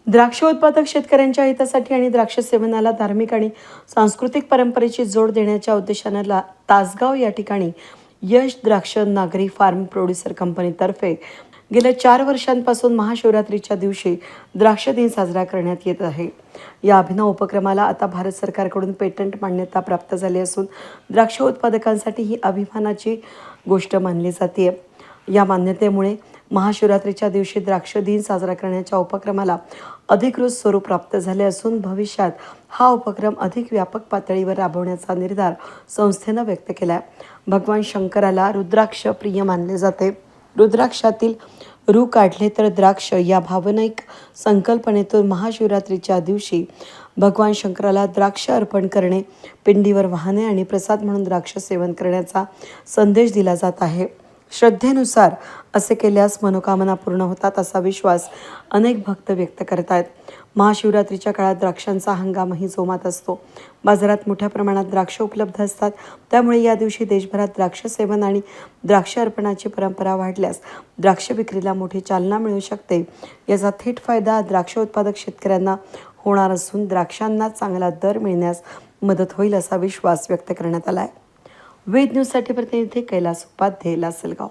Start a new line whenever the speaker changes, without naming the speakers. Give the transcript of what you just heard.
द्राक्ष उत्पादक शेतकऱ्यांच्या हितासाठी आणि द्राक्ष सेवनाला धार्मिक आणि सांस्कृतिक परंपरेची जोड देण्याच्या उद्देशाने तासगाव या ठिकाणी यश द्राक्ष नागरी फार्म प्रोड्युसर कंपनीतर्फे गेल्या 4 वर्षांपासून महाशिवरात्रीच्या दिवशी द्राक्ष दिन साजरा करण्यात येत आहे। या अभिनव उपक्रमाला आता भारत सरकारकडून पेटंट मान्यता प्राप्त झाली असून द्राक्ष उत्पादकांसाठी ही अभिमानाची गोष्ट मानली जाते। या मान्यतेमुळे महाशिवरात्रीच्या दिवशी द्राक्ष दिन साजरा करण्याच्या उपक्रमाला अधिकृत स्वरूप प्राप्त झाले असून भविष्यात हा उपक्रम अधिक व्यापक पातळीवर राबवण्याचा निर्धार संस्थेने व्यक्त केला। भगवान शंकराला रुद्राक्ष प्रिय मानले जाते। रुद्राक्षातील रू काढले तर द्राक्ष या भावनिक संकल्पनेतून महाशिवरात्रीच्या दिवशी भगवान शंकराला द्राक्ष अर्पण करणे, पिंडीवर वाहने आणि प्रसाद म्हणून द्राक्ष सेवन करण्याचा संदेश दिला जात आहे। श्रद्धेनुसार असे केल्यास मनोकामना पूर्ण होतात असा विश्वास अनेक भक्त व्यक्त करत आहेत। महाशिवरात्रीच्या काळात द्राक्षांचा हंगामही जोमात असतो। बाजारात मोठ्या प्रमाणात द्राक्ष उपलब्ध असतात, त्यामुळे या दिवशी देशभरात द्राक्ष सेवन आणि द्राक्ष अर्पणाची परंपरा वाढल्यास द्राक्ष विक्रीला मोठी चालना मिळू शकते। याचा थेट फायदा द्राक्ष उत्पादक शेतकऱ्यांना होणार असून द्राक्षांना चांगला दर मिळण्यास मदत होईल असा विश्वास व्यक्त करण्यात आला आहे। वेद न्यूजसाठी प्रतिनिधी कैलास उपाध्ये, लासलगाव।